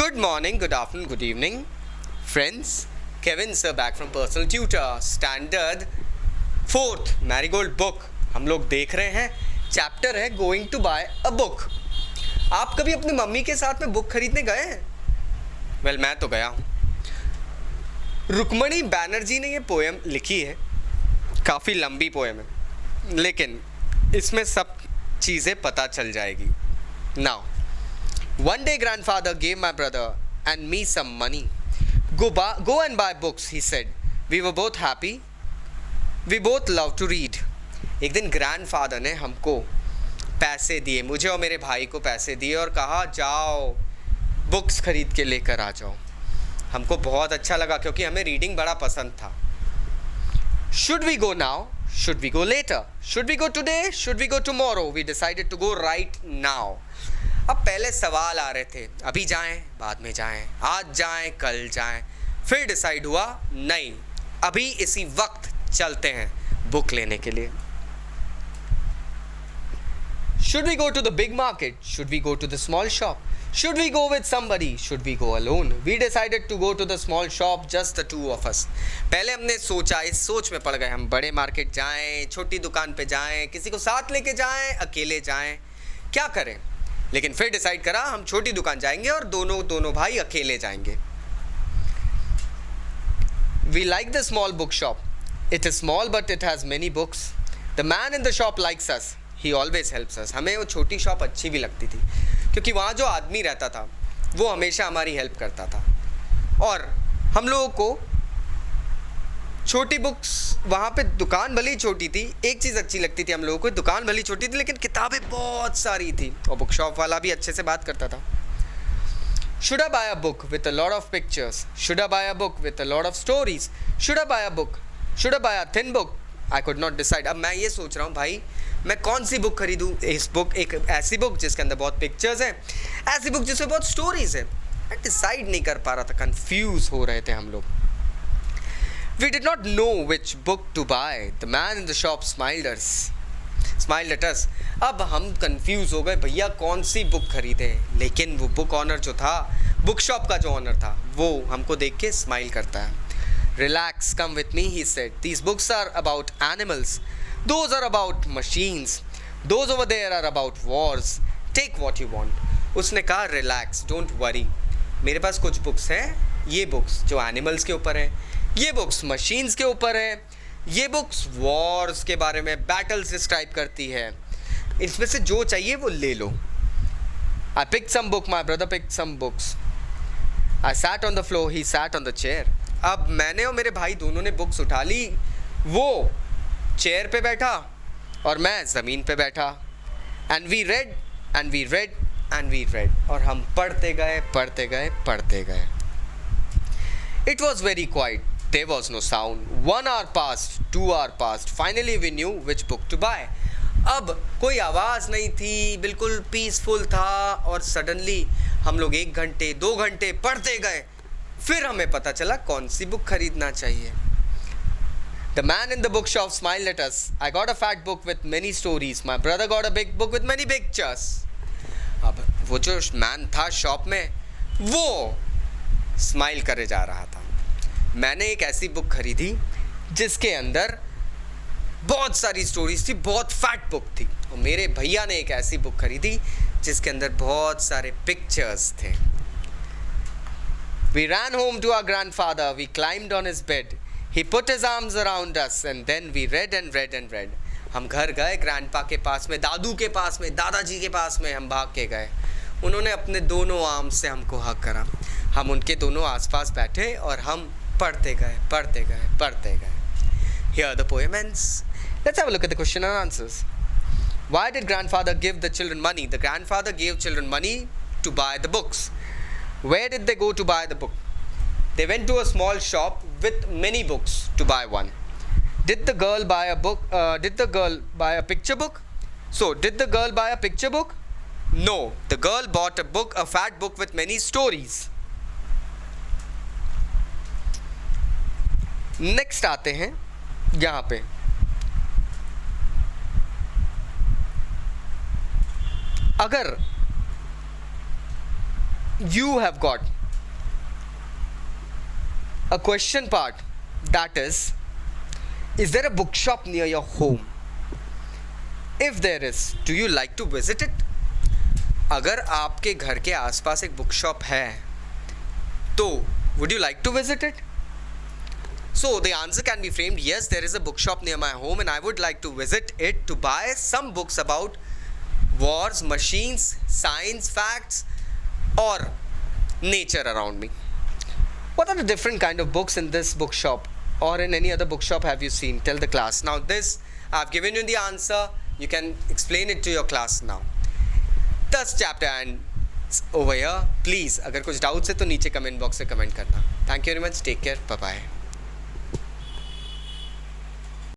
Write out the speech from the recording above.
Good morning, good afternoon, good evening, friends. Kevin sir back from personal tutor, standard 4th Marigold book हम लोग देख रहे हैं. Chapter है going to buy a book. आप कभी अपनी मम्मी के साथ में बुक खरीदने गए हैं? वेल, मैं तो गया हूँ. रुक्मणी बैनर्जी ने ये पोएम लिखी है. काफ़ी लंबी पोएम है, लेकिन इसमें सब चीज़ें पता चल जाएगी. Now one day grandfather gave my brother and me some money. Go and buy books, he said. We were both happy. We both love to read. एक दिन ग्रैंडफादर ने हमको पैसे दिए, मुझे और मेरे भाई को पैसे दिए और कहा जाओ बुक्स खरीद के लेकर आ जाओ. हमको बहुत अच्छा लगा क्योंकि हमें रीडिंग बड़ा पसंद था. Should we go now? Should we go later? Should we go today? Should we go tomorrow? We decided to go right now. अब पहले सवाल आ रहे थे, अभी जाएं, बाद में जाएं, आज जाएं, कल जाएं. फिर डिसाइड हुआ नहीं, अभी इसी वक्त चलते हैं बुक लेने के लिए. Should we go to the big market? Should we go to the small shop? Should we go with somebody? Should we go alone? We decided to go to the small shop, just the two of us. पहले हमने सोचा, इस सोच में पड़ गए, हम बड़े मार्केट जाएं, छोटी दुकान पे जाएं, किसी को साथ लेके जाएं, अकेले जाएं, क्या करें. लेकिन फिर डिसाइड करा हम छोटी दुकान जाएंगे और दोनों भाई अकेले जाएंगे. We like the small bookshop. It is small but it has many books. The man in the shop likes us. He always helps us. हमें वो छोटी शॉप अच्छी भी लगती थी क्योंकि वहाँ जो आदमी रहता था वो हमेशा हमारी हेल्प करता था. और हम लोगों को छोटी बुक्स, वहाँ पे दुकान भले ही छोटी थी, एक चीज़ अच्छी लगती थी हम लोगों को, दुकान भले ही छोटी थी लेकिन किताबें बहुत सारी थी और बुक शॉप वाला भी अच्छे से बात करता था. Should I buy a book with a lot of pictures? Should I buy a book with a lot of stories? Should I buy a book? Should I buy a thin book? I could not decide. अब मैं ये सोच रहा हूँ भाई, मैं कौन सी book खरीदूँ. इस बुक, एक ऐसी बुक जिसके अंदर बहुत पिक्चर्स हैं, ऐसी बुक जिसमें बहुत स्टोरीज है. मैं डिसाइड नहीं कर पा रहा था, कंफ्यूज हो रहे थे हम लोग. We did not know which book to buy. The man in the shop smiled at us. अब हम कंफ्यूज हो गए, भैया कौन सी बुक खरीदे. लेकिन वो बुक ऑनर जो था, बुक शॉप का जो ऑनर था, वो हमको देख के स्माइल करता है. Relax, come with me, he said. These books are about animals. Those are about machines. Those over there are about wars. Take what you want. उसने कहा relax, don't worry. मेरे पास कुछ बुक्स हैं. ये बुक्स जो animals के ऊपर हैं, ये बुक्स मशीन्स के ऊपर है, ये बुक्स वॉर्स के बारे में, बैटल्स डिस्क्राइब करती है. इसमें से जो चाहिए वो ले लो. I picked some book, my brother picked some books. I sat on the floor, he sat on the chair. अब मैंने और मेरे भाई दोनों ने बुक्स उठा ली. वो चेयर पे बैठा और मैं ज़मीन पे बैठा. And we read and we read and we read. और हम पढ़ते गए. It was very quiet. There was no sound. 1 hour passed, 2 hours passed. Finally we knew which book to buy. अब कोई आवाज़ नहीं थी, बिल्कुल पीसफुल था. और सडनली हम लोग 1 घंटे 2 घंटे पढ़ते गए. फिर हमें पता चला कौन सी बुक खरीदना चाहिए. The man in the bookshop smiled at us. I got a fat book with many stories. My brother got a big book with many pictures. अब वो जो मैन था शॉप में, वो स्माइल करे जा रहा था. मैंने एक ऐसी बुक खरीदी जिसके अंदर बहुत सारी स्टोरीज थी, बहुत फैट बुक थी. और मेरे भैया ने एक ऐसी बुक खरीदी जिसके अंदर बहुत सारे पिक्चर्स थे. We ran home to our grandfather. We climbed on his bed. He put his arms around us and then we read and read and read. हम घर गए, ग्रैंडपा के पास में, दादू के पास में, दादाजी के पास में हम भाग के गए. उन्होंने अपने दोनों आर्म से हमको हग करा. हम उनके दोनों आसपास बैठे और हम पढ़ते गए. Here the poem ends. Let's have a look at the question and answers. Why did grandfather give the children money? The grandfather gave children money to buy the books. Where did they go to buy the book? They went to a small shop with many books to buy one. Did the girl buy a book? Did the girl buy a picture book? So, did the girl buy a picture book? No, the girl bought a fat book with many stories. Next आते हैं यहाँ पे. अगर you have got a question part, that is there a bookshop near your home? If there is, do you like to visit it? अगर आपके घर के आसपास एक बुक शॉप है तो would you like to visit it? So the answer can be framed, yes, there is a bookshop near my home and I would like to visit it to buy some books about wars, machines, science, facts or nature around me. What are the different kind of books in this bookshop or in any other bookshop have you seen? Tell the class. Now this, I've given you the answer. You can explain it to your class now. Thus chapter ends over here. Please, अगर कुछ doubts है तो नीचे comment box में comment करना. Thank you very much. Take care. Bye bye.